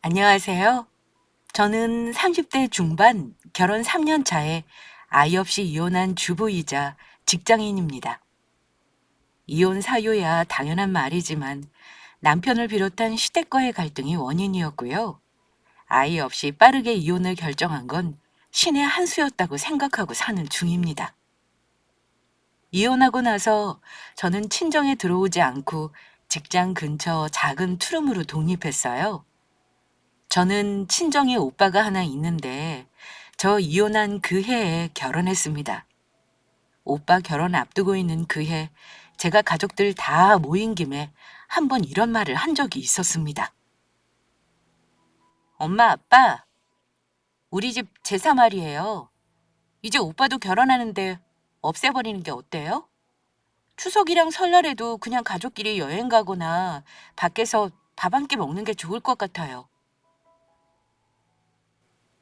안녕하세요. 저는 30대 중반, 결혼 3년 차에 아이 없이 이혼한 주부이자 직장인입니다. 이혼 사유야 당연한 말이지만 남편을 비롯한 시댁과의 갈등이 원인이었고요. 아이 없이 빠르게 이혼을 결정한 건 신의 한 수였다고 생각하고 사는 중입니다. 이혼하고 나서 저는 친정에 들어오지 않고 직장 근처 작은 투룸으로 독립했어요. 저는 친정에 오빠가 하나 있는데 저 이혼한 그 해에 결혼했습니다. 오빠 결혼 앞두고 있는 그 해 제가 가족들 다 모인 김에 한번 이런 말을 한 적이 있었습니다. 엄마, 아빠, 우리 집 제사 말이에요. 이제 오빠도 결혼하는데 없애버리는 게 어때요? 추석이랑 설날에도 그냥 가족끼리 여행 가거나 밖에서 밥 한 끼 먹는 게 좋을 것 같아요.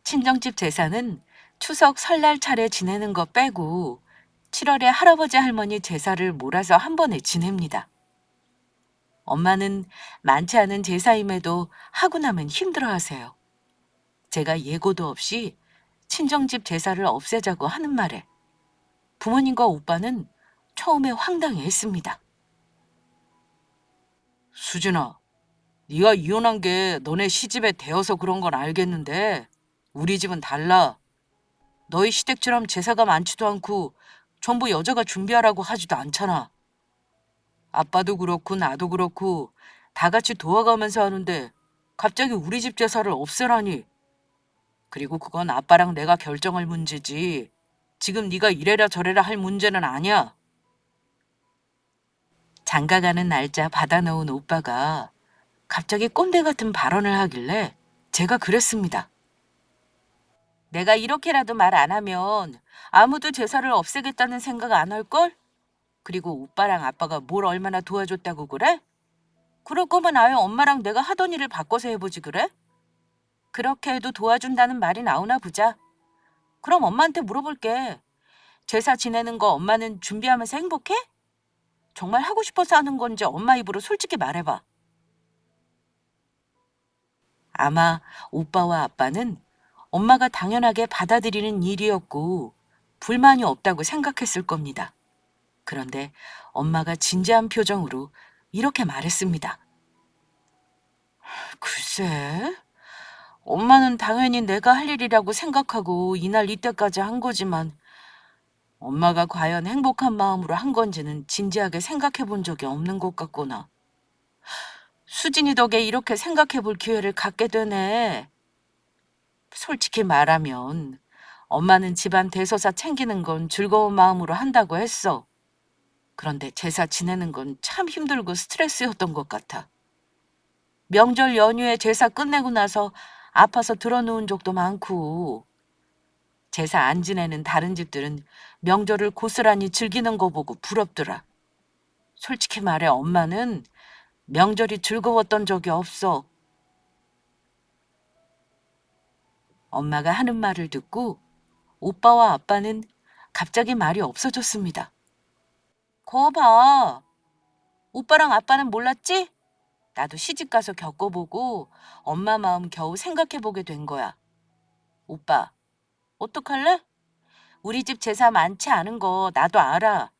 친정집 제사는 추석 설날 차례 지내는 거 빼고 7월에 할아버지 할머니 제사를 몰아서 한 번에 지냅니다. 엄마는 많지 않은 제사임에도 하고 나면 힘들어하세요. 제가 예고도 없이 친정집 제사를 없애자고 하는 말에 부모님과 오빠는 처음에 황당해했습니다. 수진아, 네가 이혼한 게 너네 시집에 대어서 그런 건 알겠는데 우리 집은 달라. 너희 시댁처럼 제사가 많지도 않고 전부 여자가 준비하라고 하지도 않잖아. 아빠도 그렇고 나도 그렇고 다 같이 도와가면서 하는데 갑자기 우리 집 제사를 없애라니. 그리고 그건 아빠랑 내가 결정할 문제지. 지금 네가 이래라 저래라 할 문제는 아니야. 장가가는 날짜 받아놓은 오빠가 갑자기 꼰대 같은 발언을 하길래 제가 그랬습니다. 내가 이렇게라도 말 안 하면 아무도 제사를 없애겠다는 생각 안 할걸? 그리고 오빠랑 아빠가 뭘 얼마나 도와줬다고 그래? 그럴 거면 아예 엄마랑 내가 하던 일을 바꿔서 해보지 그래? 그렇게 해도 도와준다는 말이 나오나 보자. 그럼 엄마한테 물어볼게. 제사 지내는 거 엄마는 준비하면서 행복해? 정말 하고 싶어서 하는 건지 엄마 입으로 솔직히 말해봐. 아마 오빠와 아빠는 엄마가 당연하게 받아들이는 일이었고 불만이 없다고 생각했을 겁니다. 그런데 엄마가 진지한 표정으로 이렇게 말했습니다. 글쎄, 엄마는 당연히 내가 할 일이라고 생각하고 이날 이때까지 한 거지만 엄마가 과연 행복한 마음으로 한 건지는 진지하게 생각해 본 적이 없는 것 같구나. 수진이 덕에 이렇게 생각해 볼 기회를 갖게 되네. 솔직히 말하면 엄마는 집안 대소사 챙기는 건 즐거운 마음으로 한다고 했어. 그런데 제사 지내는 건 참 힘들고 스트레스였던 것 같아. 명절 연휴에 제사 끝내고 나서 아파서 들어누운 적도 많고, 제사 안 지내는 다른 집들은 명절을 고스란히 즐기는 거 보고 부럽더라. 솔직히 말해 엄마는 명절이 즐거웠던 적이 없어. 엄마가 하는 말을 듣고 오빠와 아빠는 갑자기 말이 없어졌습니다. 거 봐. 오빠랑 아빠는 몰랐지? 나도 시집 가서 겪어보고 엄마 마음 겨우 생각해보게 된 거야. 오빠, 어떡할래? 우리 집 제사 많지 않은 거 나도 알아.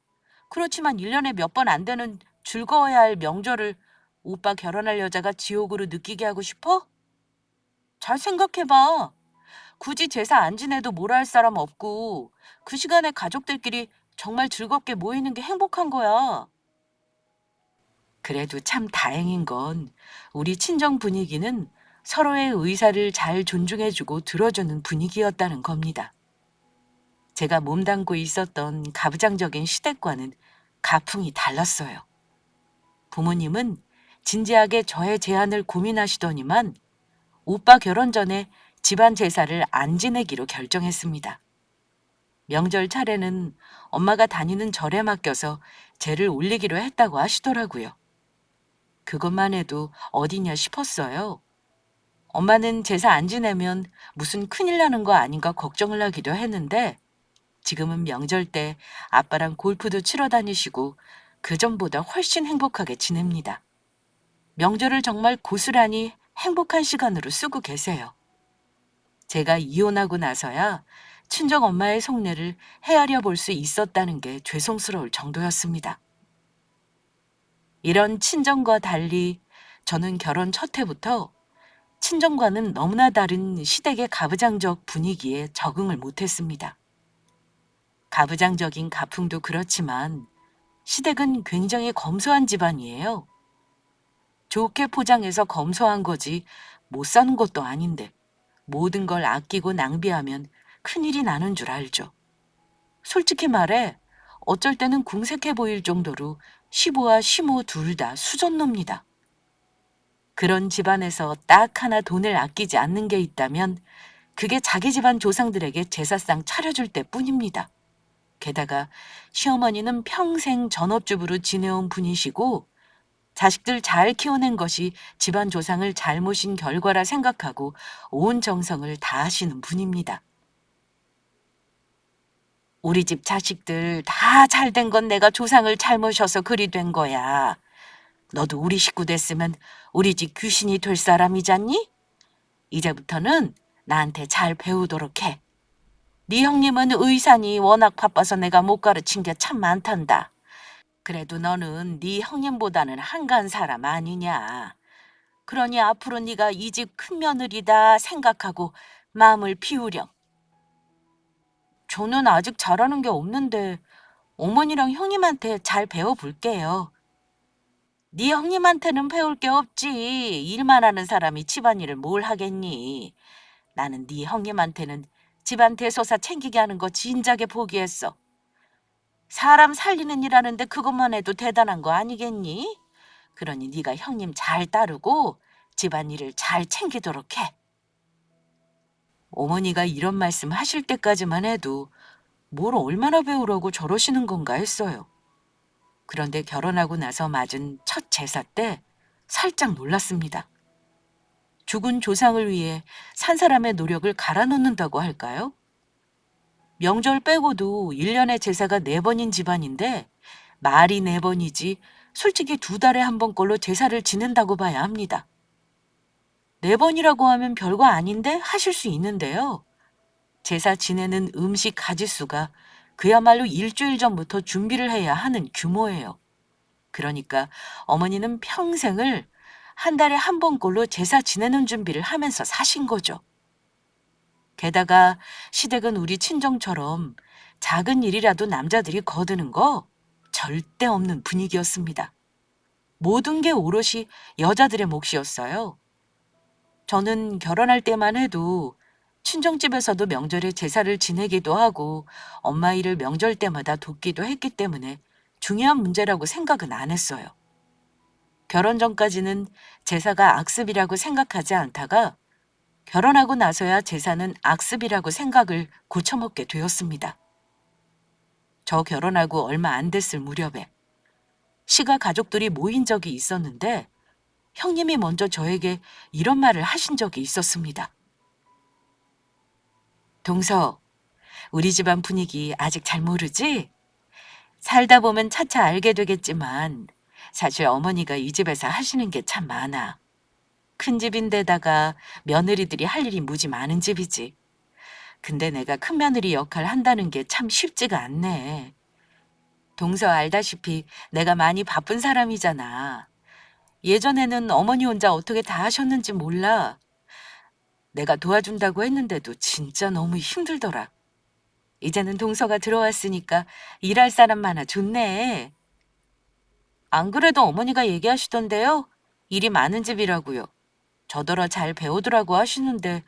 그렇지만 1년에 몇 번 안 되는 즐거워야 할 명절을 오빠 결혼할 여자가 지옥으로 느끼게 하고 싶어? 잘 생각해봐. 굳이 제사 안 지내도 뭐라 할 사람 없고 그 시간에 가족들끼리 정말 즐겁게 모이는 게 행복한 거야. 그래도 참 다행인 건 우리 친정 분위기는 서로의 의사를 잘 존중해주고 들어주는 분위기였다는 겁니다. 제가 몸담고 있었던 가부장적인 시댁과는 가풍이 달랐어요. 부모님은 진지하게 저의 제안을 고민하시더니만 오빠 결혼 전에 집안 제사를 안 지내기로 결정했습니다. 명절 차례는 엄마가 다니는 절에 맡겨서 제를 올리기로 했다고 하시더라고요. 그것만 해도 어디냐 싶었어요. 엄마는 제사 안 지내면 무슨 큰일 나는 거 아닌가 걱정을 하기도 했는데 지금은 명절 때 아빠랑 골프도 치러 다니시고 그전보다 훨씬 행복하게 지냅니다. 명절을 정말 고스란히 행복한 시간으로 쓰고 계세요. 제가 이혼하고 나서야 친정 엄마의 속내를 헤아려 볼 수 있었다는 게 죄송스러울 정도였습니다. 이런 친정과 달리 저는 결혼 첫 해부터 친정과는 너무나 다른 시댁의 가부장적 분위기에 적응을 못했습니다. 가부장적인 가풍도 그렇지만 시댁은 굉장히 검소한 집안이에요. 좋게 포장해서 검소한 거지 못 사는 것도 아닌데 모든 걸 아끼고 낭비하면 큰일이 나는 줄 알죠. 솔직히 말해 어쩔 때는 궁색해 보일 정도로 시부와 시모 둘 다 수전노입니다. 그런 집안에서 딱 하나 돈을 아끼지 않는 게 있다면 그게 자기 집안 조상들에게 제사상 차려줄 때뿐입니다. 게다가 시어머니는 평생 전업주부로 지내온 분이시고 자식들 잘 키워낸 것이 집안 조상을 잘 모신 결과라 생각하고 온 정성을 다하시는 분입니다. 우리 집 자식들 다 잘 된 건 내가 조상을 잘 모셔서 그리 된 거야. 너도 우리 식구 됐으면 우리 집 귀신이 될 사람이잖니? 이제부터는 나한테 잘 배우도록 해. 네 형님은 의사니 워낙 바빠서 내가 못 가르친 게 참 많단다. 그래도 너는 네 형님보다는 한가한 사람 아니냐. 그러니 앞으로 네가 이 집 큰 며느리다 생각하고 마음을 비우렴. 저는 아직 잘하는 게 없는데 어머니랑 형님한테 잘 배워볼게요. 네 형님한테는 배울 게 없지. 일만 하는 사람이 집안일을 뭘 하겠니. 나는 네 형님한테는 집안 대소사 챙기게 하는 거 진작에 포기했어. 사람 살리는 일 하는데 그것만 해도 대단한 거 아니겠니? 그러니 네가 형님 잘 따르고 집안일을 잘 챙기도록 해. 어머니가 이런 말씀 하실 때까지만 해도 뭘 얼마나 배우라고 저러시는 건가 했어요. 그런데 결혼하고 나서 맞은 첫 제사 때 살짝 놀랐습니다. 죽은 조상을 위해 산 사람의 노력을 갈아 넣는다고 할까요? 명절 빼고도 1년에 제사가 4번인 집안인데 말이 4번이지 솔직히 2달에 한 번꼴로 제사를 지낸다고 봐야 합니다. 4번이라고 하면 별거 아닌데 하실 수 있는데요. 제사 지내는 음식 가짓수가 그야말로 일주일 전부터 준비를 해야 하는 규모예요. 그러니까 어머니는 평생을 한 달에 한 번꼴로 제사 지내는 준비를 하면서 사신 거죠. 게다가 시댁은 우리 친정처럼 작은 일이라도 남자들이 거드는 거 절대 없는 분위기였습니다. 모든 게 오롯이 여자들의 몫이었어요. 저는 결혼할 때만 해도 친정집에서도 명절에 제사를 지내기도 하고 엄마 일을 명절 때마다 돕기도 했기 때문에 중요한 문제라고 생각은 안 했어요. 결혼 전까지는 제사가 악습이라고 생각하지 않다가 결혼하고 나서야 제사는 악습이라고 생각을 고쳐먹게 되었습니다. 저 결혼하고 얼마 안 됐을 무렵에 시가 가족들이 모인 적이 있었는데 형님이 먼저 저에게 이런 말을 하신 적이 있었습니다. 동서, 우리 집안 분위기 아직 잘 모르지? 살다 보면 차차 알게 되겠지만 사실 어머니가 이 집에서 하시는 게 참 많아. 큰 집인데다가 며느리들이 할 일이 무지 많은 집이지. 근데 내가 큰며느리 역할 한다는 게 참 쉽지가 않네. 동서 알다시피 내가 많이 바쁜 사람이잖아. 예전에는 어머니 혼자 어떻게 다 하셨는지 몰라. 내가 도와준다고 했는데도 진짜 너무 힘들더라. 이제는 동서가 들어왔으니까 일할 사람 많아 좋네. 안 그래도 어머니가 얘기하시던데요. 일이 많은 집이라고요. 저더러 잘 배우더라고 하시는데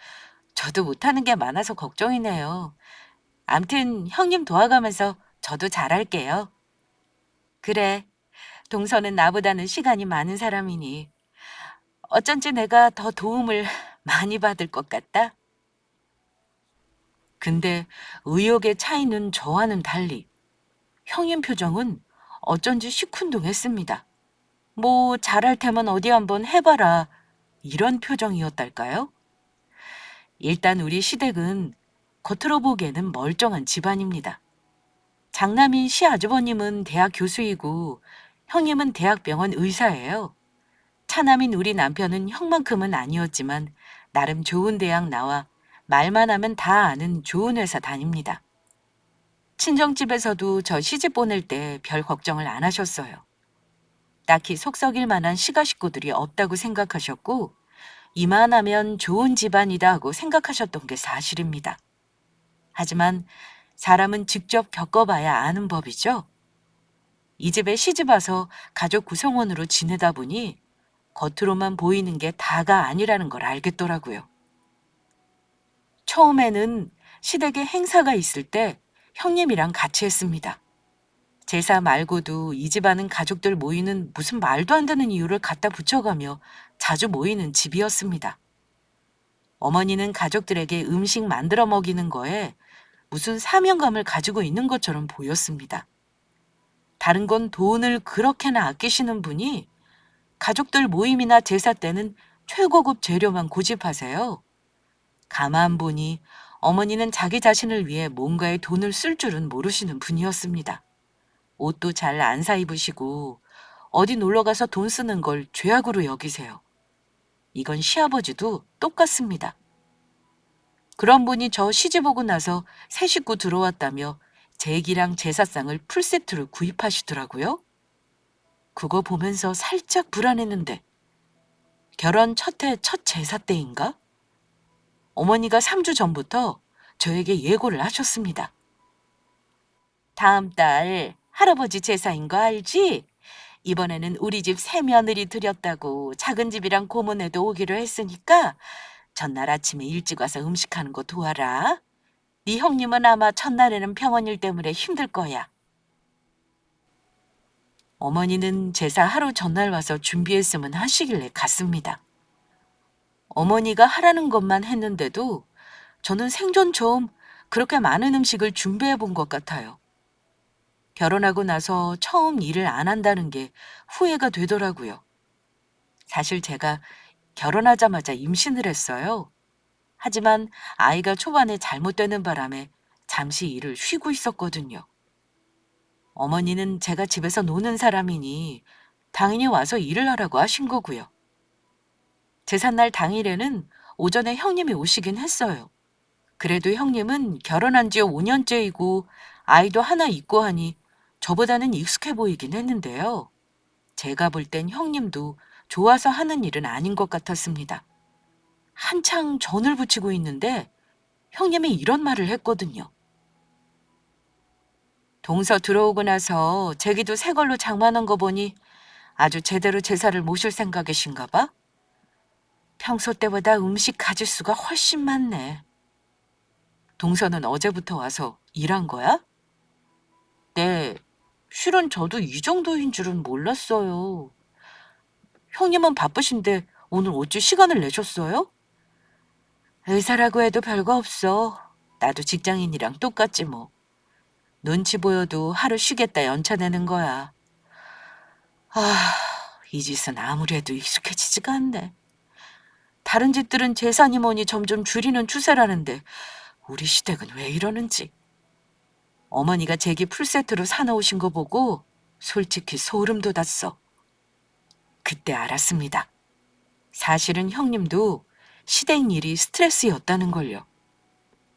저도 못하는 게 많아서 걱정이네요. 암튼 형님 도와가면서 저도 잘할게요. 그래, 동서는 나보다는 시간이 많은 사람이니 어쩐지 내가 더 도움을 많이 받을 것 같다. 근데 의욕의 차이는 저와는 달리 형님 표정은 어쩐지 시큰둥했습니다. 뭐 잘할 테면 어디 한번 해봐라 이런 표정이었달까요? 일단 우리 시댁은 겉으로 보기에는 멀쩡한 집안입니다. 장남인 시아주버님은 대학 교수이고 형님은 대학병원 의사예요. 차남인 우리 남편은 형만큼은 아니었지만 나름 좋은 대학 나와 말만 하면 다 아는 좋은 회사 다닙니다. 친정집에서도 저 시집 보낼 때 별 걱정을 안 하셨어요. 딱히 속 썩일 만한 시가 식구들이 없다고 생각하셨고 이만하면 좋은 집안이다 하고 생각하셨던 게 사실입니다. 하지만 사람은 직접 겪어봐야 아는 법이죠. 이 집에 시집 와서 가족 구성원으로 지내다 보니 겉으로만 보이는 게 다가 아니라는 걸 알겠더라고요. 처음에는 시댁에 행사가 있을 때 형님이랑 같이 했습니다. 제사 말고도 이 집안은 가족들 모이는 무슨 말도 안 되는 이유를 갖다 붙여가며 자주 모이는 집이었습니다. 어머니는 가족들에게 음식 만들어 먹이는 거에 무슨 사명감을 가지고 있는 것처럼 보였습니다. 다른 건 돈을 그렇게나 아끼시는 분이 가족들 모임이나 제사 때는 최고급 재료만 고집하세요. 가만 보니 어머니는 자기 자신을 위해 뭔가에 돈을 쓸 줄은 모르시는 분이었습니다. 옷도 잘 안 사 입으시고 어디 놀러 가서 돈 쓰는 걸 죄악으로 여기세요. 이건 시아버지도 똑같습니다. 그런 분이 저 시집 오고 나서 새 식구 들어왔다며 제기랑 제사상을 풀세트로 구입하시더라고요. 그거 보면서 살짝 불안했는데 결혼 첫 해 첫 제사 때인가? 어머니가 3주 전부터 저에게 예고를 하셨습니다. 다음 달 할아버지 제사인 거 알지? 이번에는 우리 집 새 며느리 들였다고 작은 집이랑 고모네도 오기로 했으니까 전날 아침에 일찍 와서 음식하는 거 도와라. 네 형님은 아마 첫날에는 병원 일 때문에 힘들 거야. 어머니는 제사 하루 전날 와서 준비했으면 하시길래 갔습니다. 어머니가 하라는 것만 했는데도 저는 생전 처음 그렇게 많은 음식을 준비해 본 것 같아요. 결혼하고 나서 처음 일을 안 한다는 게 후회가 되더라고요. 사실 제가 결혼하자마자 임신을 했어요. 하지만 아이가 초반에 잘못되는 바람에 잠시 일을 쉬고 있었거든요. 어머니는 제가 집에서 노는 사람이니 당연히 와서 일을 하라고 하신 거고요. 제삿날 당일에는 오전에 형님이 오시긴 했어요. 그래도 형님은 결혼한 지 5년째이고 아이도 하나 있고 하니 저보다는 익숙해 보이긴 했는데요. 제가 볼 땐 형님도 좋아서 하는 일은 아닌 것 같았습니다. 한창 전을 부치고 있는데 형님이 이런 말을 했거든요. 동서 들어오고 나서 제기도 새 걸로 장만한 거 보니 아주 제대로 제사를 모실 생각이신가 봐? 평소 때보다 음식 가짓수가 훨씬 많네. 동서는 어제부터 와서 일한 거야? 네, 실은 저도 이 정도인 줄은 몰랐어요. 형님은 바쁘신데 오늘 어찌 시간을 내셨어요? 의사라고 해도 별거 없어. 나도 직장인이랑 똑같지 뭐. 눈치 보여도 하루 쉬겠다 연차 내는 거야. 아, 이 짓은 아무리 해도 익숙해지지가 않네. 다른 집들은 재산이 뭐니 점점 줄이는 추세라는데 우리 시댁은 왜 이러는지. 어머니가 제기 풀세트로 사놓으신 거 보고 솔직히 소름 돋았어. 그때 알았습니다. 사실은 형님도 시댁 일이 스트레스였다는 걸요.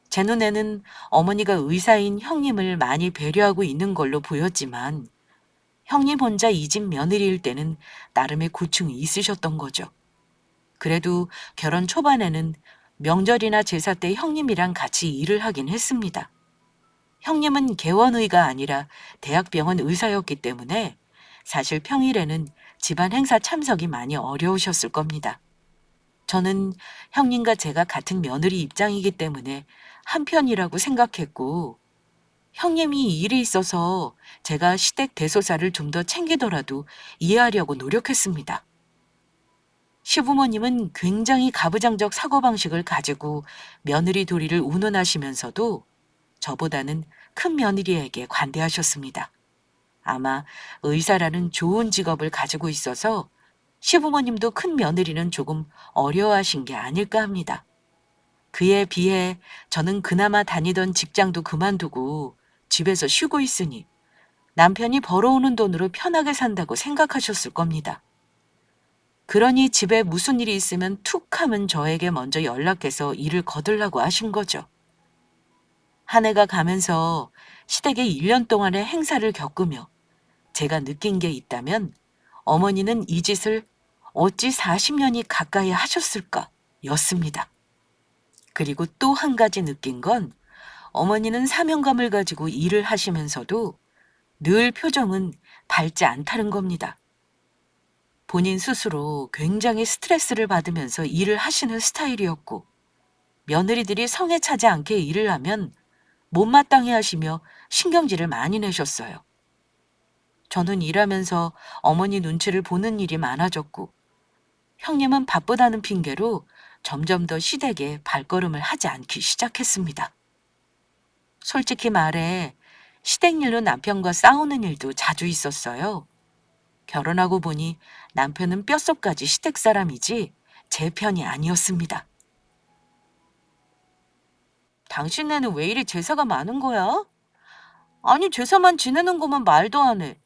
제 눈에는 어머니가 의사인 형님을 많이 배려하고 있는 걸로 보였지만 형님 혼자 이 집 며느리일 때는 나름의 고충이 있으셨던 거죠. 그래도 결혼 초반에는 명절이나 제사 때 형님이랑 같이 일을 하긴 했습니다. 형님은 개원의가 아니라 대학병원 의사였기 때문에 사실 평일에는 집안 행사 참석이 많이 어려우셨을 겁니다. 저는 형님과 제가 같은 며느리 입장이기 때문에 한편이라고 생각했고 형님이 일이 있어서 제가 시댁 대소사를 좀 더 챙기더라도 이해하려고 노력했습니다. 시부모님은 굉장히 가부장적 사고방식을 가지고 며느리 도리를 운운하시면서도 저보다는 큰 며느리에게 관대하셨습니다. 아마 의사라는 좋은 직업을 가지고 있어서 시부모님도 큰 며느리는 조금 어려워하신 게 아닐까 합니다. 그에 비해 저는 그나마 다니던 직장도 그만두고 집에서 쉬고 있으니 남편이 벌어오는 돈으로 편하게 산다고 생각하셨을 겁니다. 그러니 집에 무슨 일이 있으면 툭 하면 저에게 먼저 연락해서 일을 거들라고 하신 거죠. 한 해가 가면서 시댁의 1년 동안의 행사를 겪으며 제가 느낀 게 있다면 어머니는 이 짓을 어찌 40년이 가까이 하셨을까 였습니다. 그리고 또 한 가지 느낀 건 어머니는 사명감을 가지고 일을 하시면서도 늘 표정은 밝지 않다는 겁니다. 본인 스스로 굉장히 스트레스를 받으면서 일을 하시는 스타일이었고 며느리들이 성에 차지 않게 일을 하면 못마땅해 하시며 신경질을 많이 내셨어요. 저는 일하면서 어머니 눈치를 보는 일이 많아졌고 형님은 바쁘다는 핑계로 점점 더 시댁에 발걸음을 하지 않기 시작했습니다. 솔직히 말해 시댁 일로 남편과 싸우는 일도 자주 있었어요. 결혼하고 보니 남편은 뼛속까지 시댁 사람이지 제 편이 아니었습니다. 당신네는 왜 이리 제사가 많은 거야? 아니 제사만 지내는 거면 말도 안 해.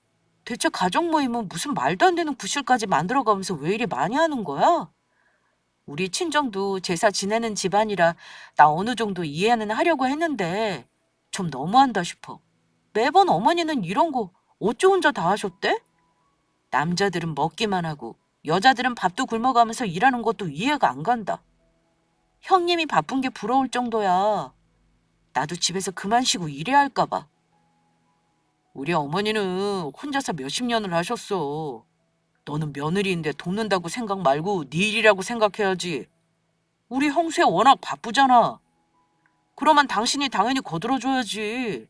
대체 가족 모임은 무슨 말도 안 되는 구실까지 만들어가면서 왜 이리 많이 하는 거야? 우리 친정도 제사 지내는 집안이라 나 어느 정도 이해는 하려고 했는데 좀 너무한다 싶어. 매번 어머니는 이런 거 어찌 혼자 다 하셨대? 남자들은 먹기만 하고 여자들은 밥도 굶어가면서 일하는 것도 이해가 안 간다. 형님이 바쁜 게 부러울 정도야. 나도 집에서 그만 쉬고 일해야 할까 봐. 우리 어머니는 혼자서 몇십 년을 하셨어. 너는 며느리인데 돕는다고 생각 말고 네 일이라고 생각해야지. 우리 형수야 워낙 바쁘잖아. 그러면 당신이 당연히 거들어줘야지.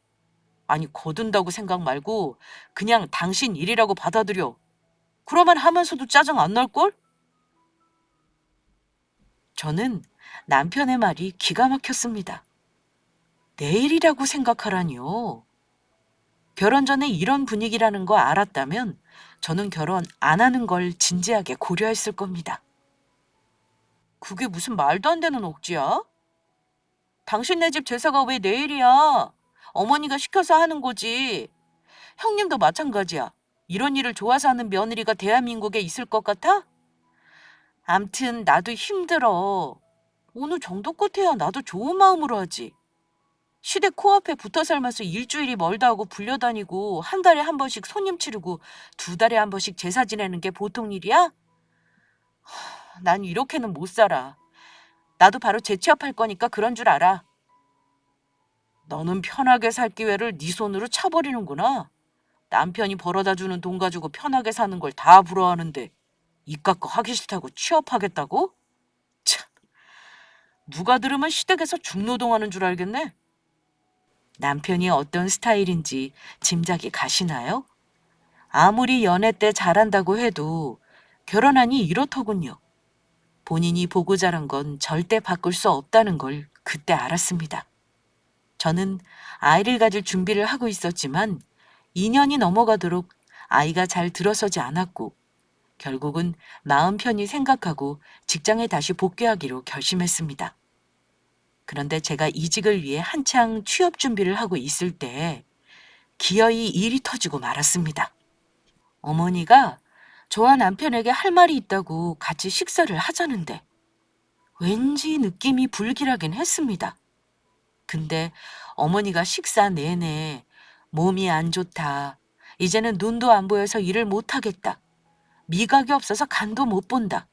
아니 거둔다고 생각 말고 그냥 당신 일이라고 받아들여. 그러면 하면서도 짜증 안 날걸? 저는 남편의 말이 기가 막혔습니다. 내 일이라고 생각하라니요. 결혼 전에 이런 분위기라는 거 알았다면 저는 결혼 안 하는 걸 진지하게 고려했을 겁니다. 그게 무슨 말도 안 되는 억지야? 당신네 집 제사가 왜 내 일이야? 어머니가 시켜서 하는 거지. 형님도 마찬가지야. 이런 일을 좋아서 하는 며느리가 대한민국에 있을 것 같아? 암튼 나도 힘들어. 어느 정도 끝에야 나도 좋은 마음으로 하지. 시댁 코앞에 붙어 살면서 일주일이 멀다 하고 불려다니고 한 달에 한 번씩 손님 치르고 두 달에 한 번씩 제사 지내는 게 보통 일이야? 난 이렇게는 못 살아. 나도 바로 재취업할 거니까 그런 줄 알아. 너는 편하게 살 기회를 네 손으로 차버리는구나. 남편이 벌어다 주는 돈 가지고 편하게 사는 걸 다 부러워하는데 입 깎고 하기 싫다고 취업하겠다고? 참, 누가 들으면 시댁에서 중노동하는 줄 알겠네. 남편이 어떤 스타일인지 짐작이 가시나요? 아무리 연애 때 잘한다고 해도 결혼하니 이렇더군요. 본인이 보고 자란 건 절대 바꿀 수 없다는 걸 그때 알았습니다. 저는 아이를 가질 준비를 하고 있었지만 2년이 넘어가도록 아이가 잘 들어서지 않았고 결국은 마음 편히 생각하고 직장에 다시 복귀하기로 결심했습니다. 그런데 제가 이직을 위해 한창 취업 준비를 하고 있을 때 기어이 일이 터지고 말았습니다. 어머니가 저와 남편에게 할 말이 있다고 같이 식사를 하자는데 왠지 느낌이 불길하긴 했습니다. 근데 어머니가 식사 내내 몸이 안 좋다. 이제는 눈도 안 보여서 일을 못 하겠다. 미각이 없어서 간도 못 본다.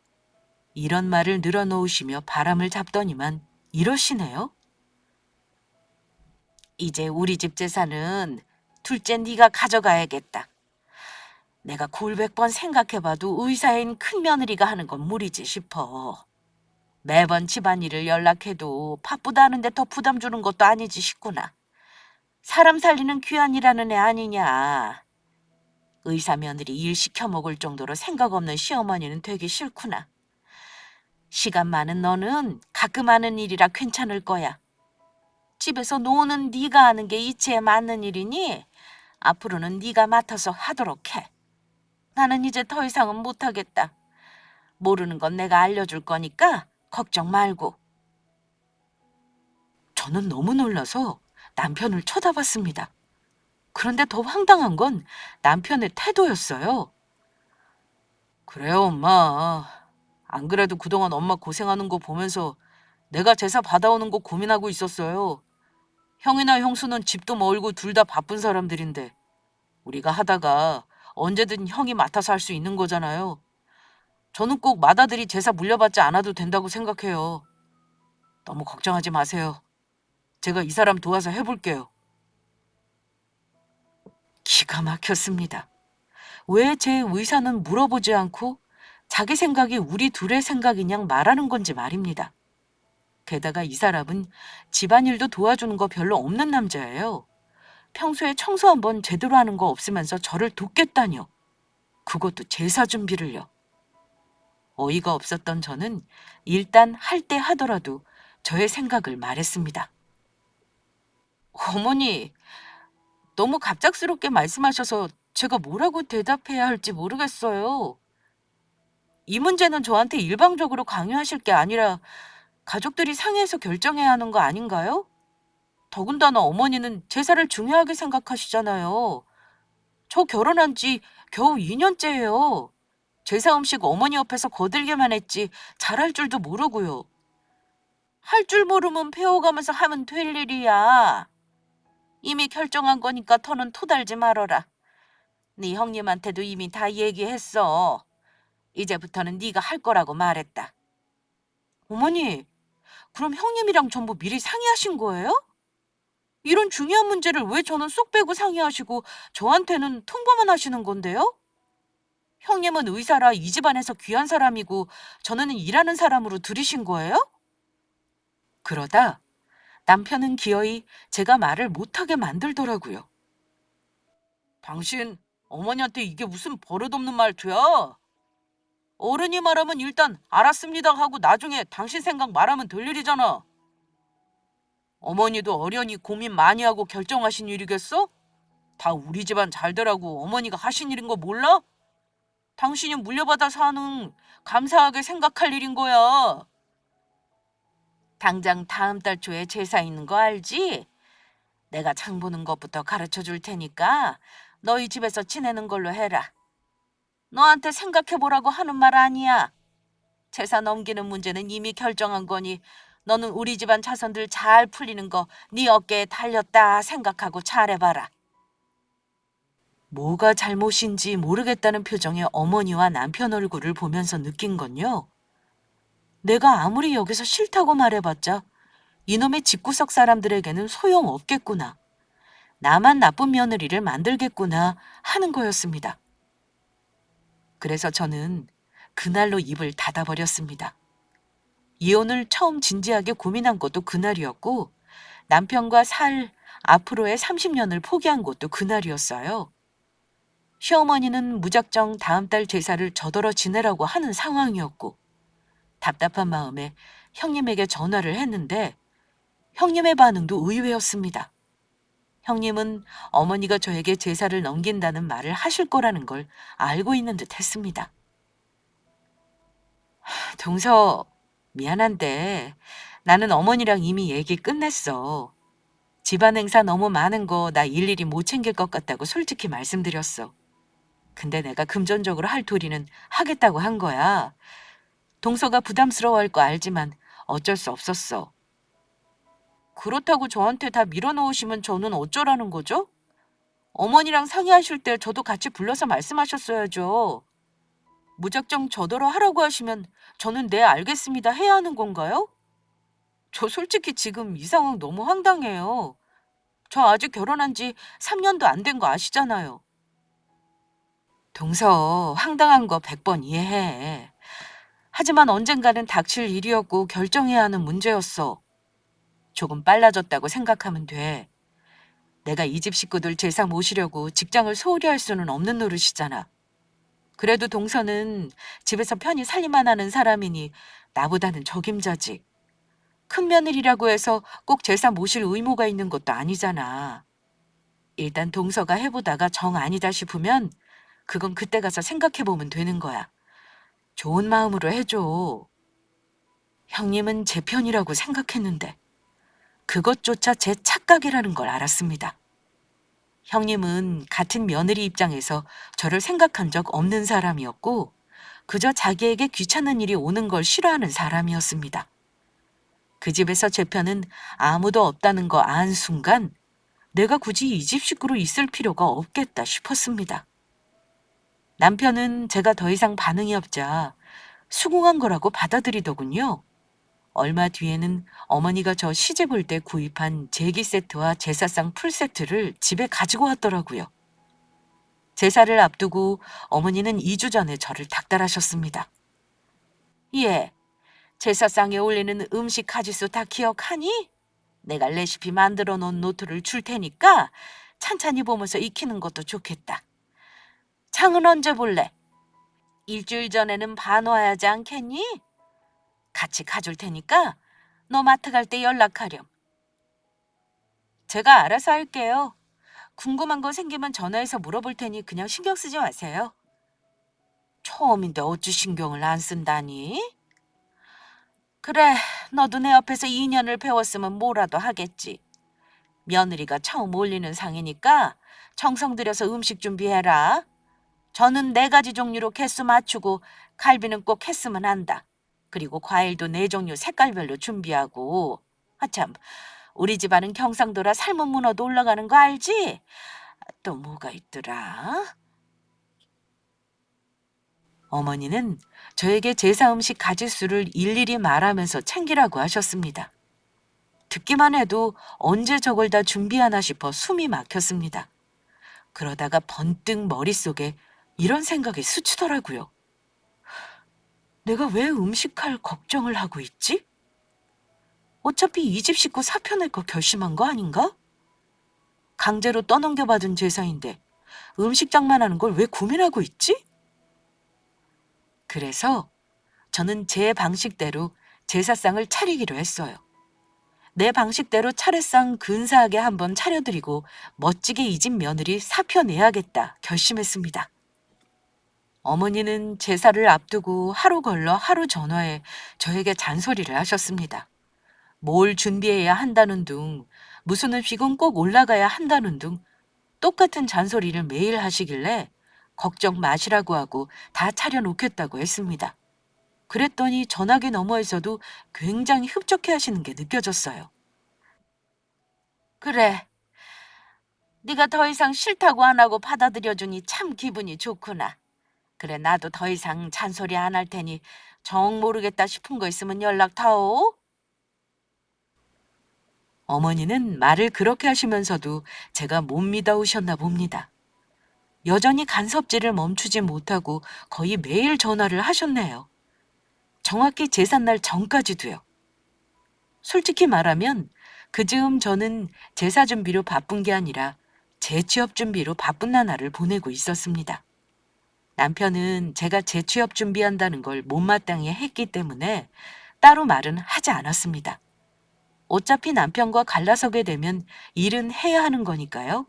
이런 말을 늘어놓으시며 바람을 잡더니만 이러시네요. 이제 우리 집 재산은 둘째 네가 가져가야겠다. 내가 골백 번 생각해봐도 의사인 큰며느리가 하는 건 무리지 싶어. 매번 집안일을 연락해도 바쁘다는데 더 부담 주는 것도 아니지 싶구나. 사람 살리는 귀한 일하는 애 아니냐. 의사 며느리 일 시켜 먹을 정도로 생각 없는 시어머니는 되기 싫구나. 시간 많은 너는 가끔 하는 일이라 괜찮을 거야. 집에서 노는 네가 하는 게 이치에 맞는 일이니 앞으로는 네가 맡아서 하도록 해. 나는 이제 더 이상은 못하겠다. 모르는 건 내가 알려줄 거니까 걱정 말고. 저는 너무 놀라서 남편을 쳐다봤습니다. 그런데 더 황당한 건 남편의 태도였어요. 그래요, 엄마. 안 그래도 그동안 엄마 고생하는 거 보면서 내가 제사 받아오는 거 고민하고 있었어요. 형이나 형수는 집도 멀고 둘 다 바쁜 사람들인데 우리가 하다가 언제든 형이 맡아서 할 수 있는 거잖아요. 저는 꼭 맏아들이 제사 물려받지 않아도 된다고 생각해요. 너무 걱정하지 마세요. 제가 이 사람 도와서 해볼게요. 기가 막혔습니다. 왜 제 의사는 물어보지 않고 자기 생각이 우리 둘의 생각이냥 말하는 건지 말입니다. 게다가 이 사람은 집안일도 도와주는 거 별로 없는 남자예요. 평소에 청소 한번 제대로 하는 거 없으면서 저를 돕겠다뇨. 그것도 제사 준비를요. 어이가 없었던 저는 일단 할 때 하더라도 저의 생각을 말했습니다. 어머니, 너무 갑작스럽게 말씀하셔서 제가 뭐라고 대답해야 할지 모르겠어요. 이 문제는 저한테 일방적으로 강요하실 게 아니라 가족들이 상의해서 결정해야 하는 거 아닌가요? 더군다나 어머니는 제사를 중요하게 생각하시잖아요. 저 결혼한 지 겨우 2년째예요. 제사 음식 어머니 옆에서 거들기만 했지 잘할 줄도 모르고요. 할 줄 모르면 배워가면서 하면 될 일이야. 이미 결정한 거니까 더는 토달지 말어라. 네 형님한테도 이미 다 얘기했어. 이제부터는 네가 할 거라고 말했다. 어머니, 그럼 형님이랑 전부 미리 상의하신 거예요? 이런 중요한 문제를 왜 저는 쏙 빼고 상의하시고 저한테는 통보만 하시는 건데요? 형님은 의사라 이 집안에서 귀한 사람이고 저는 일하는 사람으로 들이신 거예요? 그러다 남편은 기어이 제가 말을 못하게 만들더라고요. 당신 어머니한테 이게 무슨 버릇없는 말투야? 어른이 말하면 일단 알았습니다 하고 나중에 당신 생각 말하면 될 일이잖아. 어머니도 어련히 고민 많이 하고 결정하신 일이겠어? 다 우리 집안 잘 되라고 어머니가 하신 일인 거 몰라? 당신이 물려받아 사는 감사하게 생각할 일인 거야. 당장 다음 달 초에 제사 있는 거 알지? 내가 장 보는 것부터 가르쳐 줄 테니까 너희 집에서 지내는 걸로 해라. 너한테 생각해 보라고 하는 말 아니야. 제사 넘기는 문제는 이미 결정한 거니 너는 우리 집안 자손들 잘 풀리는 거 네 어깨에 달렸다 생각하고 잘해봐라. 뭐가 잘못인지 모르겠다는 표정의 어머니와 남편 얼굴을 보면서 느낀 건요. 내가 아무리 여기서 싫다고 말해봤자 이놈의 집구석 사람들에게는 소용없겠구나. 나만 나쁜 며느리를 만들겠구나 하는 거였습니다. 그래서 저는 그날로 입을 닫아버렸습니다. 이혼을 처음 진지하게 고민한 것도 그날이었고 남편과 살 앞으로의 30년을 포기한 것도 그날이었어요. 시어머니는 무작정 다음 달 제사를 저더러 지내라고 하는 상황이었고 답답한 마음에 형님에게 전화를 했는데 형님의 반응도 의외였습니다. 형님은 어머니가 저에게 제사를 넘긴다는 말을 하실 거라는 걸 알고 있는 듯 했습니다. 동서, 미안한데 나는 어머니랑 이미 얘기 끝냈어. 집안 행사 너무 많은 거 나 일일이 못 챙길 것 같다고 솔직히 말씀드렸어. 근데 내가 금전적으로 할 도리는 하겠다고 한 거야. 동서가 부담스러워할 거 알지만 어쩔 수 없었어. 그렇다고 저한테 다 밀어넣으시면 저는 어쩌라는 거죠? 어머니랑 상의하실 때 저도 같이 불러서 말씀하셨어야죠. 무작정 저더러 하라고 하시면 저는 네 알겠습니다 해야 하는 건가요? 저 솔직히 지금 이 상황 너무 황당해요. 저 아직 결혼한 지 3년도 안 된 거 아시잖아요. 동서, 황당한 거 100번 이해해. 하지만 언젠가는 닥칠 일이었고 결정해야 하는 문제였어. 조금 빨라졌다고 생각하면 돼. 내가 이 집 식구들 제사 모시려고 직장을 소홀히 할 수는 없는 노릇이잖아. 그래도 동서는 집에서 편히 살림만 하는 사람이니 나보다는 적임자지. 큰 며느리라고 해서 꼭 제사 모실 의무가 있는 것도 아니잖아. 일단 동서가 해보다가 정 아니다 싶으면 그건 그때 가서 생각해보면 되는 거야. 좋은 마음으로 해줘. 형님은 제 편이라고 생각했는데 그것조차 제 착각이라는 걸 알았습니다. 형님은 같은 며느리 입장에서 저를 생각한 적 없는 사람이었고 그저 자기에게 귀찮은 일이 오는 걸 싫어하는 사람이었습니다. 그 집에서 제 편은 아무도 없다는 거 안 순간 내가 굳이 이 집 식구로 있을 필요가 없겠다 싶었습니다. 남편은 제가 더 이상 반응이 없자 수긍한 거라고 받아들이더군요. 얼마 뒤에는 어머니가 저 시집 올 때 구입한 제기 세트와 제사상 풀 세트를 집에 가지고 왔더라고요. 제사를 앞두고 어머니는 2주 전에 저를 닥달하셨습니다. 예, 제사상에 올리는 음식 가짓수 다 기억하니? 내가 레시피 만들어 놓은 노트를 줄 테니까 찬찬히 보면서 익히는 것도 좋겠다. 장은 언제 볼래? 일주일 전에는 봐놓아야지 않겠니? 같이 가줄 테니까 너 마트 갈 때 연락하렴. 제가 알아서 할게요. 궁금한 거 생기면 전화해서 물어볼 테니 그냥 신경 쓰지 마세요. 처음인데 어찌 신경을 안 쓴다니? 그래, 너도 내 옆에서 2년을 배웠으면 뭐라도 하겠지. 며느리가 처음 올리는 상이니까 정성 들여서 음식 준비해라. 저는 4가지 종류로 개수 맞추고 갈비는 꼭 했으면 한다. 그리고 과일도 4종류 색깔별로 준비하고. 아참, 우리 집안은 경상도라 삶은 문어도 올라가는 거 알지? 또 뭐가 있더라? 어머니는 저에게 제사 음식 가짓수를 일일이 말하면서 챙기라고 하셨습니다. 듣기만 해도 언제 저걸 다 준비하나 싶어 숨이 막혔습니다. 그러다가 번뜩 머릿속에 이런 생각이 스치더라고요. 내가 왜 음식할 걱정을 하고 있지? 어차피 이 집 식구 사표 낼 거 결심한 거 아닌가? 강제로 떠넘겨받은 제사인데 음식장만 하는 걸 왜 고민하고 있지? 그래서 저는 제 방식대로 제사상을 차리기로 했어요. 내 방식대로 차례상 근사하게 한번 차려드리고 멋지게 이 집 며느리 사표 내야겠다 결심했습니다. 어머니는 제사를 앞두고 하루 걸러 하루 전화해 저에게 잔소리를 하셨습니다. 뭘 준비해야 한다는 둥, 무슨 음식은 꼭 올라가야 한다는 둥 똑같은 잔소리를 매일 하시길래 걱정 마시라고 하고 다 차려놓겠다고 했습니다. 그랬더니 전화기 너머에서도 굉장히 흡족해 하시는 게 느껴졌어요. 그래, 네가 더 이상 싫다고 안 하고 받아들여주니 참 기분이 좋구나. 그래, 나도 더 이상 잔소리 안 할 테니 정 모르겠다 싶은 거 있으면 연락 타오. 어머니는 말을 그렇게 하시면서도 제가 못 믿어오셨나 봅니다. 여전히 간섭질을 멈추지 못하고 거의 매일 전화를 하셨네요. 정확히 제삿날 전까지도요. 솔직히 말하면 그 즈음 저는 제사 준비로 바쁜 게 아니라 재취업 준비로 바쁜 나날을 보내고 있었습니다. 남편은 제가 재취업 준비한다는 걸 못마땅해 했기 때문에 따로 말은 하지 않았습니다. 어차피 남편과 갈라서게 되면 일은 해야 하는 거니까요.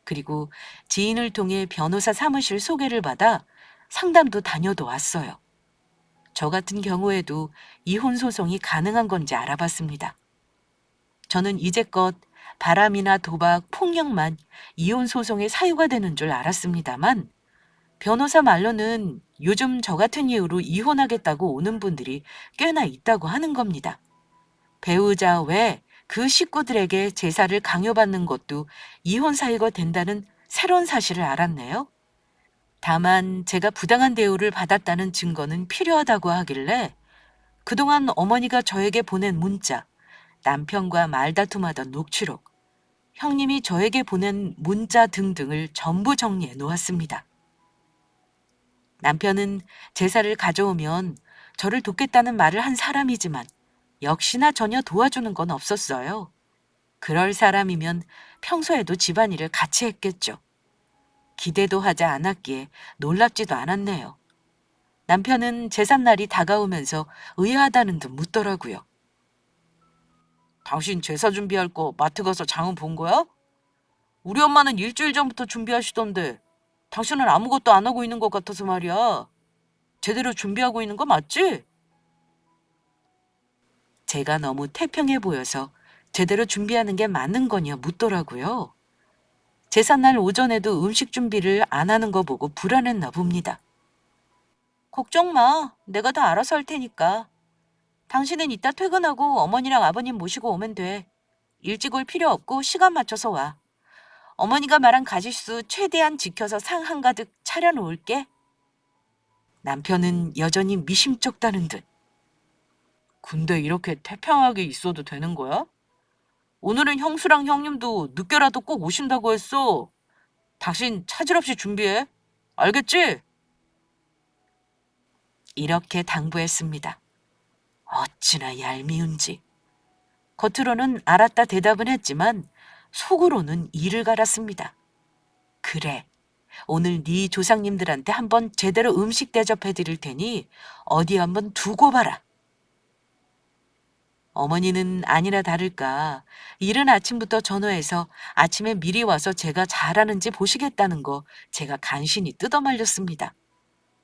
그리고 지인을 통해 변호사 사무실 소개를 받아 상담도 다녀도 왔어요. 저 같은 경우에도 이혼 소송이 가능한 건지 알아봤습니다. 저는 이제껏 바람이나 도박, 폭력만 이혼 소송의 사유가 되는 줄 알았습니다만 변호사 말로는 요즘 저 같은 이유로 이혼하겠다고 오는 분들이 꽤나 있다고 하는 겁니다. 배우자 외 그 식구들에게 제사를 강요받는 것도 이혼 사유가 된다는 새로운 사실을 알았네요. 다만 제가 부당한 대우를 받았다는 증거는 필요하다고 하길래 그동안 어머니가 저에게 보낸 문자, 남편과 말다툼하던 녹취록, 형님이 저에게 보낸 문자 등등을 전부 정리해 놓았습니다. 남편은 제사를 가져오면 저를 돕겠다는 말을 한 사람이지만 역시나 전혀 도와주는 건 없었어요. 그럴 사람이면 평소에도 집안일을 같이 했겠죠. 기대도 하지 않았기에 놀랍지도 않았네요. 남편은 제삿날이 다가오면서 의아하다는 듯 묻더라고요. 당신 제사 준비할 거 마트 가서 장은 본 거야? 우리 엄마는 일주일 전부터 준비하시던데 당신은 아무것도 안 하고 있는 것 같아서 말이야. 제대로 준비하고 있는 거 맞지? 제가 너무 태평해 보여서 제대로 준비하는 게 맞는 거냐 묻더라고요. 제삿날 오전에도 음식 준비를 안 하는 거 보고 불안했나 봅니다. 걱정 마. 내가 다 알아서 할 테니까. 당신은 이따 퇴근하고 어머니랑 아버님 모시고 오면 돼. 일찍 올 필요 없고 시간 맞춰서 와. 어머니가 말한 가짓수 최대한 지켜서 상 한가득 차려놓을게. 남편은 여전히 미심쩍다는 듯. 근데 이렇게 태평하게 있어도 되는 거야? 오늘은 형수랑 형님도 늦게라도 꼭 오신다고 했어. 당신 차질 없이 준비해. 알겠지? 이렇게 당부했습니다. 어찌나 얄미운지. 겉으로는 알았다 대답은 했지만 속으로는 이를 갈았습니다. 그래, 오늘 네 조상님들한테 한번 제대로 음식 대접해 드릴 테니 어디 한번 두고 봐라. 어머니는 아니나 다를까 이른 아침부터 전화해서 아침에 미리 와서 제가 잘하는지 보시겠다는 거 제가 간신히 뜯어말렸습니다.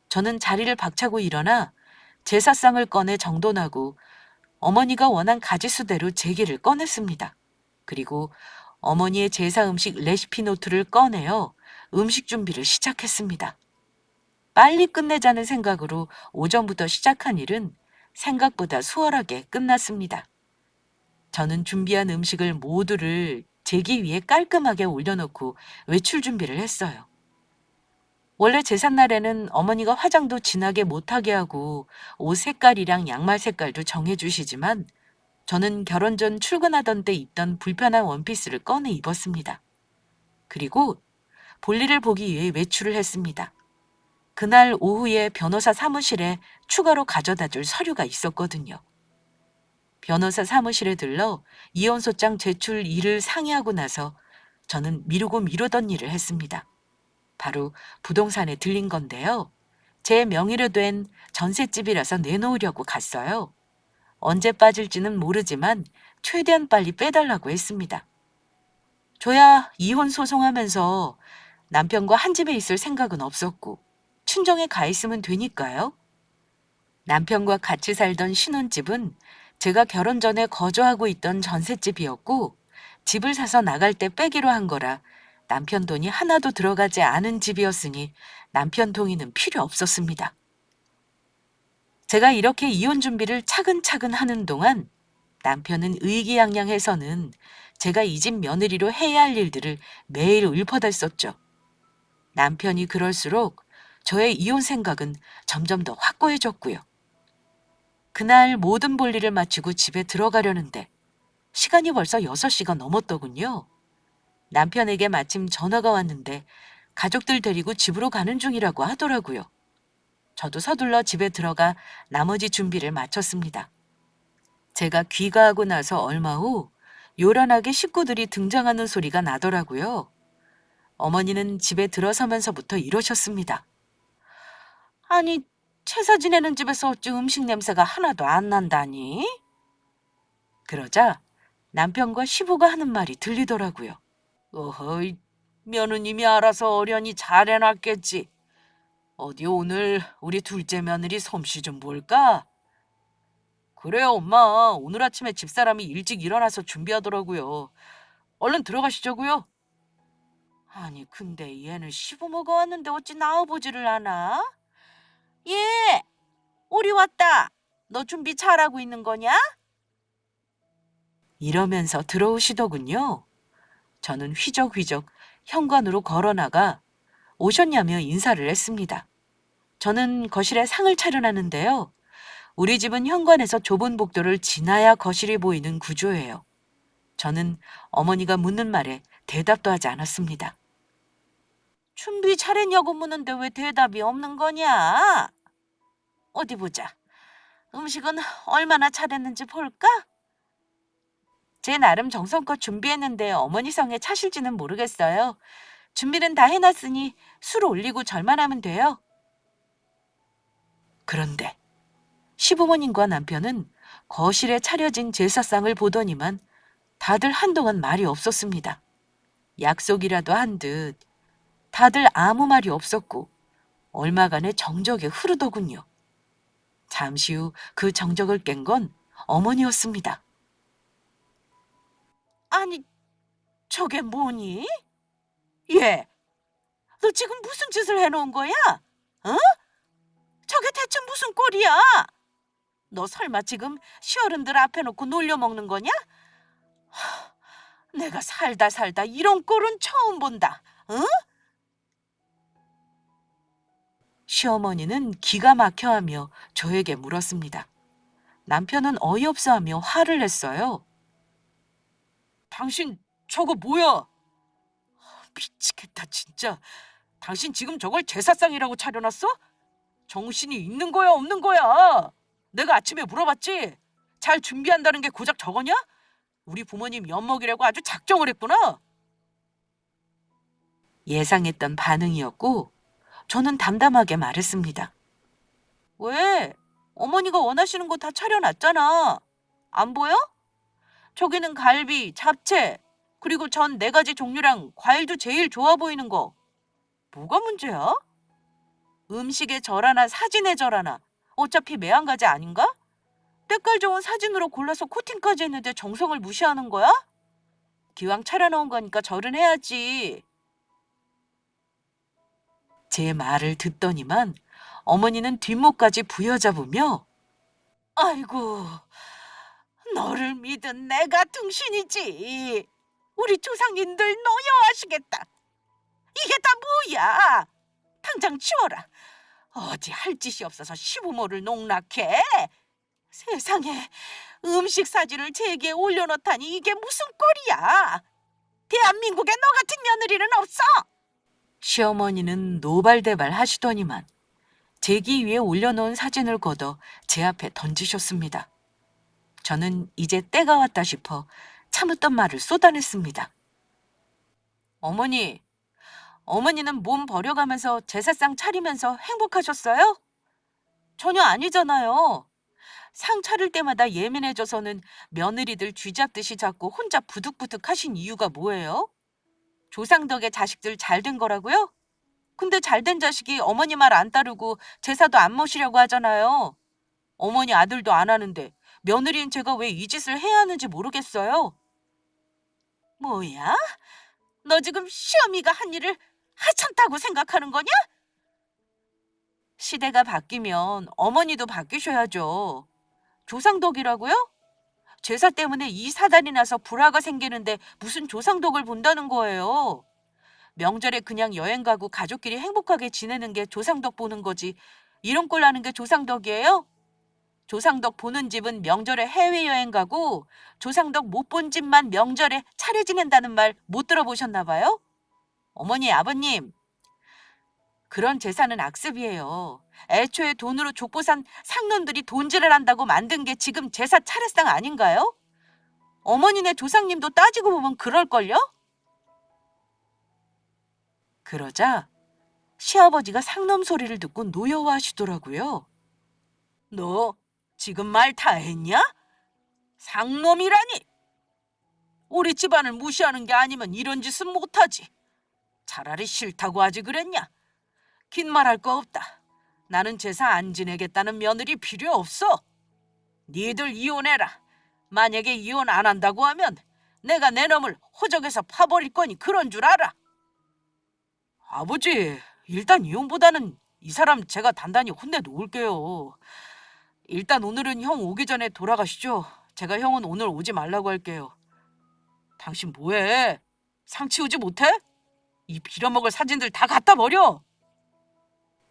저는 자리를 박차고 일어나 제사상을 꺼내 정돈하고 어머니가 원한 가짓수대로 제기를 꺼냈습니다. 그리고 어머니의 제사 음식 레시피 노트를 꺼내어 음식 준비를 시작했습니다. 빨리 끝내자는 생각으로 오전부터 시작한 일은 생각보다 수월하게 끝났습니다. 저는 준비한 음식을 모두를 제기 위에 깔끔하게 올려놓고 외출 준비를 했어요. 원래 제삿날에는 어머니가 화장도 진하게 못하게 하고 옷 색깔이랑 양말 색깔도 정해주시지만 저는 결혼 전 출근하던 때 입던 불편한 원피스를 꺼내 입었습니다. 그리고 볼일을 보기 위해 외출을 했습니다. 그날 오후에 변호사 사무실에 추가로 가져다 줄 서류가 있었거든요. 변호사 사무실에 들러 이혼소장 제출 일을 상의하고 나서 저는 미루고 미루던 일을 했습니다. 바로 부동산에 들린 건데요. 제 명의로 된 전셋집이라서 내놓으려고 갔어요. 언제 빠질지는 모르지만 최대한 빨리 빼달라고 했습니다. 저야 이혼 소송하면서 남편과 한 집에 있을 생각은 없었고 친정에 가 있으면 되니까요. 남편과 같이 살던 신혼집은 제가 결혼 전에 거주하고 있던 전셋집이었고 집을 사서 나갈 때 빼기로 한 거라 남편 돈이 하나도 들어가지 않은 집이었으니 남편 동의는 필요 없었습니다. 제가 이렇게 이혼 준비를 차근차근 하는 동안 남편은 의기양양해서는 제가 이 집 며느리로 해야 할 일들을 매일 읊어댔었죠. 남편이 그럴수록 저의 이혼 생각은 점점 더 확고해졌고요. 그날 모든 볼일을 마치고 집에 들어가려는데 시간이 벌써 6시가 넘었더군요. 남편에게 마침 전화가 왔는데 가족들 데리고 집으로 가는 중이라고 하더라고요. 저도 서둘러 집에 들어가 나머지 준비를 마쳤습니다. 제가 귀가하고 나서 얼마 후 요란하게 식구들이 등장하는 소리가 나더라고요. 어머니는 집에 들어서면서부터 이러셨습니다. 아니, 제사 지내는 집에서 어찌 음식 냄새가 하나도 안 난다니? 그러자 남편과 시부가 하는 말이 들리더라고요. 어허이, 며느님이 알아서 어련히 잘 해놨겠지. 어디 오늘 우리 둘째 며느리 솜씨 좀 볼까? 그래요, 엄마. 오늘 아침에 집사람이 일찍 일어나서 준비하더라고요. 얼른 들어가시자고요. 아니, 근데 얘는 시부모가 왔는데 어찌 나와보지를 않아? 예, 우리 왔다. 너 준비 잘하고 있는 거냐? 이러면서 들어오시더군요. 저는 휘적휘적 현관으로 걸어나가 오셨냐며 인사를 했습니다. 저는 거실에 상을 차려놨는데요. 우리 집은 현관에서 좁은 복도를 지나야 거실이 보이는 구조예요. 저는 어머니가 묻는 말에 대답도 하지 않았습니다. 준비 잘했냐고 묻는데 왜 대답이 없는 거냐? 어디 보자. 음식은 얼마나 잘했는지 볼까? 제 나름 정성껏 준비했는데 어머니 성에 차실지는 모르겠어요. 준비는 다 해놨으니 술 올리고 절만 하면 돼요. 그런데 시부모님과 남편은 거실에 차려진 제사상을 보더니만 다들 한동안 말이 없었습니다. 약속이라도 한 듯 다들 아무 말이 없었고 얼마간의 정적에 흐르더군요. 잠시 후 그 정적을 깬 건 어머니였습니다. 아니, 저게 뭐니? 얘, 너 지금 무슨 짓을 해놓은 거야? 어? 저게 대체 무슨 꼴이야? 너 설마 지금 시어른들 앞에 놓고 놀려먹는 거냐? 내가 살다 살다 이런 꼴은 처음 본다. 응? 시어머니는 기가 막혀하며 저에게 물었습니다. 남편은 어이없어하며 화를 냈어요. 당신 저거 뭐야? 미치겠다 진짜. 당신 지금 저걸 제사상이라고 차려놨어? 정신이 있는 거야 없는 거야? 내가 아침에 물어봤지? 잘 준비한다는 게 고작 저거냐? 우리 부모님 엿먹이려고 아주 작정을 했구나. 예상했던 반응이었고 저는 담담하게 말했습니다. 왜? 어머니가 원하시는 거 다 차려놨잖아. 안 보여? 저기는 갈비, 잡채, 그리고 전 4가지 종류랑 과일도 제일 좋아 보이는 거. 뭐가 문제야? 음식의 절 하나, 사진의 절 하나. 어차피 매한가지 아닌가? 때깔 좋은 사진으로 골라서 코팅까지 했는데 정성을 무시하는 거야? 기왕 차려놓은 거니까 절은 해야지. 제 말을 듣더니만 어머니는 뒷목까지 부여잡으며 아이고, 너를 믿은 내가 등신이지. 우리 조상님들 노여하시겠다. 이게 다 뭐야? 당장 치워라. 어디 할 짓이 없어서 시부모를 농락해? 세상에, 음식 사진을 제기에 올려놓다니 이게 무슨 꼴이야? 대한민국에 너 같은 며느리는 없어. 시어머니는 노발대발 하시더니만 제기 위에 올려놓은 사진을 걷어 제 앞에 던지셨습니다. 저는 이제 때가 왔다 싶어 참았던 말을 쏟아냈습니다. 어머니, 어머니는 몸 버려가면서 제사상 차리면서 행복하셨어요? 전혀 아니잖아요. 상 차릴 때마다 예민해져서는 며느리들 쥐잡듯이 잡고 혼자 부득부득 하신 이유가 뭐예요? 조상 덕에 자식들 잘 된 거라고요? 근데 잘된 자식이 어머니 말 안 따르고 제사도 안 모시려고 하잖아요. 어머니 아들도 안 하는데 며느리인 제가 왜 이 짓을 해야 하는지 모르겠어요. 뭐야? 너 지금 시어미가 한 일을 하찮다고 생각하는 거냐? 시대가 바뀌면 어머니도 바뀌셔야죠. 조상덕이라고요? 제사 때문에 이 사단이 나서 불화가 생기는데 무슨 조상덕을 본다는 거예요. 명절에 그냥 여행 가고 가족끼리 행복하게 지내는 게 조상덕 보는 거지. 이런 꼴 나는 게 조상덕이에요? 조상덕 보는 집은 명절에 해외여행 가고 조상덕 못 본 집만 명절에 차례 지낸다는 말 못 들어보셨나 봐요? 어머니, 아버님, 그런 제사는 악습이에요. 애초에 돈으로 족보 산 상놈들이 돈질을 한다고 만든 게 지금 제사 차례상 아닌가요? 어머니네 조상님도 따지고 보면 그럴걸요? 그러자 시아버지가 상놈 소리를 듣고 노여워하시더라고요. 너 지금 말 다 했냐? 상놈이라니! 우리 집안을 무시하는 게 아니면 이런 짓은 못하지. 차라리 싫다고 하지 그랬냐? 긴 말할 거 없다. 나는 제사 안 지내겠다는 며느리 필요 없어. 니들 이혼해라. 만약에 이혼 안 한다고 하면 내가 내 놈을 호적에서 파버릴 거니 그런 줄 알아. 아버지, 일단 이혼보다는 이 사람 제가 단단히 혼내놓을게요. 일단 오늘은 형 오기 전에 돌아가시죠. 제가 형은 오늘 오지 말라고 할게요. 당신 뭐해? 상 치우지 못해? 이 빌어먹을 사진들 다 갖다 버려.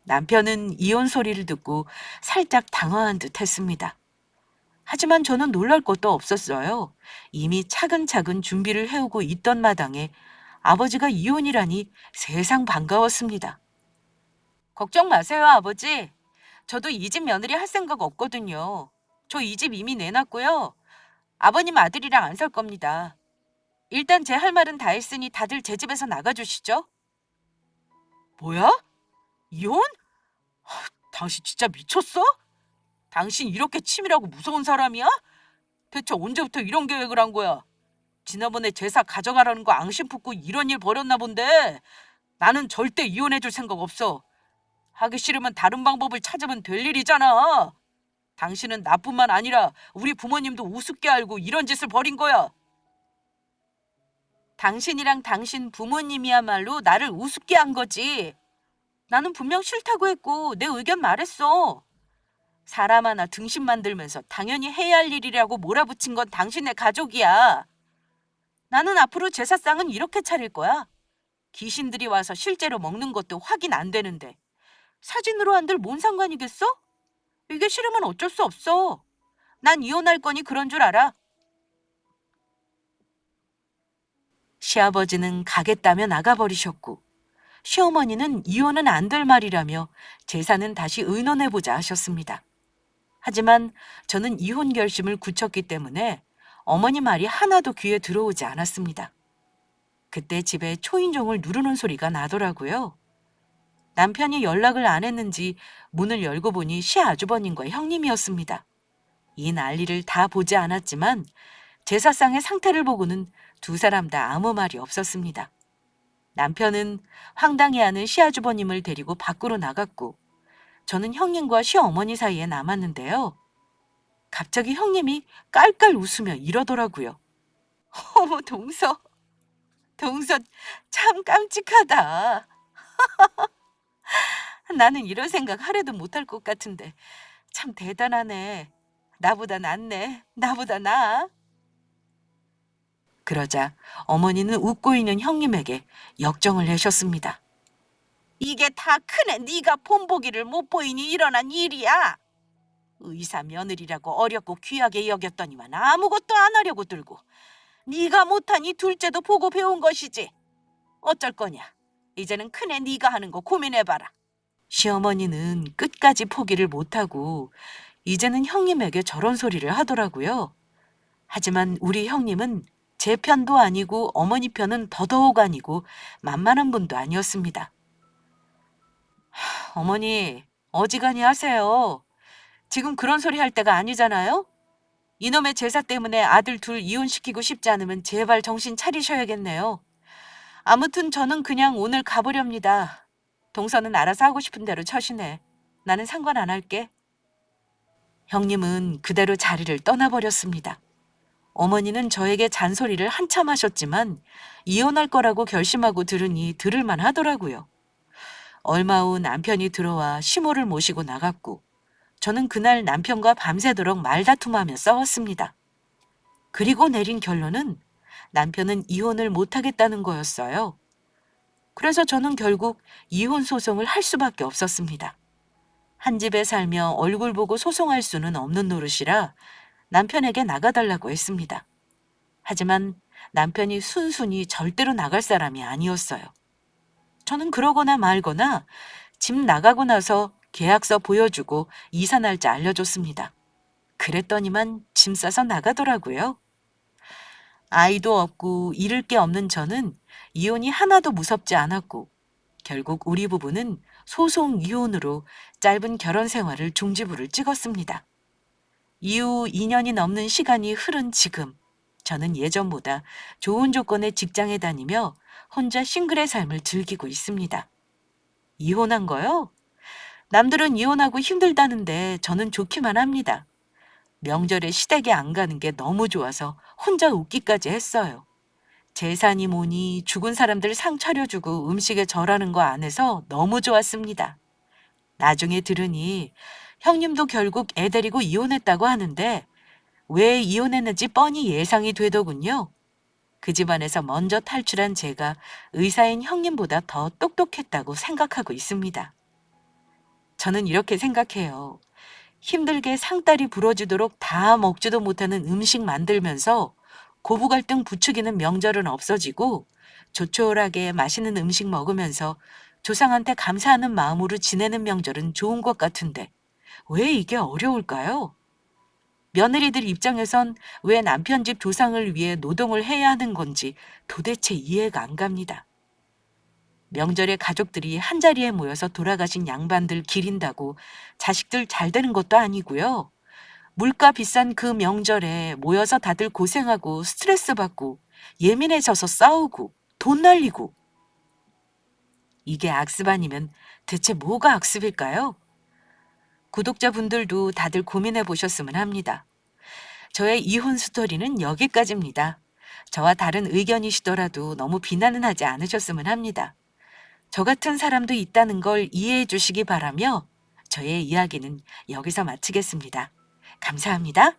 남편은 이혼 소리를 듣고 살짝 당황한 듯 했습니다. 하지만 저는 놀랄 것도 없었어요. 이미 차근차근 준비를 해오고 있던 마당에 아버지가 이혼이라니 세상 반가웠습니다. 걱정 마세요, 아버지. 저도 이 집 며느리 할 생각 없거든요. 저 이 집 이미 내놨고요. 아버님 아들이랑 안 살 겁니다. 일단 제 할 말은 다 했으니 다들 제 집에서 나가주시죠. 뭐야? 이혼? 당신 진짜 미쳤어? 당신 이렇게 치밀하고 무서운 사람이야? 대체 언제부터 이런 계획을 한 거야? 지난번에 제사 가져가라는 거 앙심 품고 이런 일 벌였나 본데 나는 절대 이혼해줄 생각 없어. 하기 싫으면 다른 방법을 찾으면 될 일이잖아. 당신은 나뿐만 아니라 우리 부모님도 우습게 알고 이런 짓을 벌인 거야. 당신이랑 당신 부모님이야말로 나를 우습게 한 거지. 나는 분명 싫다고 했고 내 의견 말했어. 사람 하나 등신 만들면서 당연히 해야 할 일이라고 몰아붙인 건 당신의 가족이야. 나는 앞으로 제사상은 이렇게 차릴 거야. 귀신들이 와서 실제로 먹는 것도 확인 안 되는데 사진으로 한들 뭔 상관이겠어? 이게 싫으면 어쩔 수 없어. 난 이혼할 거니 그런 줄 알아. 시아버지는 가겠다며 나가버리셨고 시어머니는 이혼은 안 될 말이라며 제사는 다시 의논해보자 하셨습니다. 하지만 저는 이혼 결심을 굳혔기 때문에 어머니 말이 하나도 귀에 들어오지 않았습니다. 그때 집에 초인종을 누르는 소리가 나더라고요. 남편이 연락을 안 했는지 문을 열고 보니 시아주버님과 형님이었습니다. 이 난리를 다 보지 않았지만 제사상의 상태를 보고는 두 사람 다 아무 말이 없었습니다. 남편은 황당해하는 시아주버님을 데리고 밖으로 나갔고 저는 형님과 시어머니 사이에 남았는데요. 갑자기 형님이 깔깔 웃으며 이러더라고요. 어머, 동서 참 깜찍하다. 나는 이런 생각 하려도 못할 것 같은데 참 대단하네. 나보다 낫네. 나보다 나아. 그러자 어머니는 웃고 있는 형님에게 역정을 내셨습니다. 이게 다 큰애 네가 본보기를 못 보이니 일어난 일이야. 의사 며느리라고 어렵고 귀하게 여겼더니만 아무것도 안 하려고 들고 네가 못하니 둘째도 보고 배운 것이지. 어쩔 거냐. 이제는 큰애 네가 하는 거 고민해봐라. 시어머니는 끝까지 포기를 못하고 이제는 형님에게 저런 소리를 하더라고요. 하지만 우리 형님은 제 편도 아니고 어머니 편은 더더욱 아니고 만만한 분도 아니었습니다. 어머니, 어지간히 하세요. 지금 그런 소리 할 때가 아니잖아요? 이놈의 제사 때문에 아들 둘 이혼시키고 싶지 않으면 제발 정신 차리셔야겠네요. 아무튼 저는 그냥 오늘 가보렵니다. 동서는 알아서 하고 싶은 대로 처신해. 나는 상관 안 할게. 형님은 그대로 자리를 떠나버렸습니다. 어머니는 저에게 잔소리를 한참 하셨지만 이혼할 거라고 결심하고 들으니 들을만 하더라고요. 얼마 후 남편이 들어와 시모를 모시고 나갔고 저는 그날 남편과 밤새도록 말다툼하며 싸웠습니다. 그리고 내린 결론은 남편은 이혼을 못하겠다는 거였어요. 그래서 저는 결국 이혼 소송을 할 수밖에 없었습니다. 한 집에 살며 얼굴 보고 소송할 수는 없는 노릇이라 남편에게 나가달라고 했습니다. 하지만 남편이 순순히 절대로 나갈 사람이 아니었어요. 저는 그러거나 말거나 집 나가고 나서 계약서 보여주고 이사 날짜 알려줬습니다. 그랬더니만 짐 싸서 나가더라고요. 아이도 없고 잃을 게 없는 저는 이혼이 하나도 무섭지 않았고 결국 우리 부부는 소송 이혼으로 짧은 결혼 생활을 종지부를 찍었습니다. 이후 2년이 넘는 시간이 흐른 지금 저는 예전보다 좋은 조건의 직장에 다니며 혼자 싱글의 삶을 즐기고 있습니다. 이혼한 거요? 남들은 이혼하고 힘들다는데 저는 좋기만 합니다. 명절에 시댁에 안 가는 게 너무 좋아서 혼자 웃기까지 했어요. 제사니 뭐니 죽은 사람들 상 차려주고 음식에 절하는 거 안 해서 너무 좋았습니다. 나중에 들으니 형님도 결국 애 데리고 이혼했다고 하는데 왜 이혼했는지 뻔히 예상이 되더군요. 그 집안에서 먼저 탈출한 제가 의사인 형님보다 더 똑똑했다고 생각하고 있습니다. 저는 이렇게 생각해요. 힘들게 상다리 부러지도록 다 먹지도 못하는 음식 만들면서 고부 갈등 부추기는 명절은 없어지고 조촐하게 맛있는 음식 먹으면서 조상한테 감사하는 마음으로 지내는 명절은 좋은 것 같은데 왜 이게 어려울까요? 며느리들 입장에선 왜 남편 집 조상을 위해 노동을 해야 하는 건지 도대체 이해가 안 갑니다. 명절에 가족들이 한자리에 모여서 돌아가신 양반들 기린다고 자식들 잘 되는 것도 아니고요. 물가 비싼 그 명절에 모여서 다들 고생하고 스트레스 받고 예민해져서 싸우고 돈 날리고 이게 악습 아니면 대체 뭐가 악습일까요? 구독자분들도 다들 고민해 보셨으면 합니다. 저의 이혼 스토리는 여기까지입니다. 저와 다른 의견이시더라도 너무 비난은 하지 않으셨으면 합니다. 저 같은 사람도 있다는 걸 이해해 주시기 바라며 저의 이야기는 여기서 마치겠습니다. 감사합니다.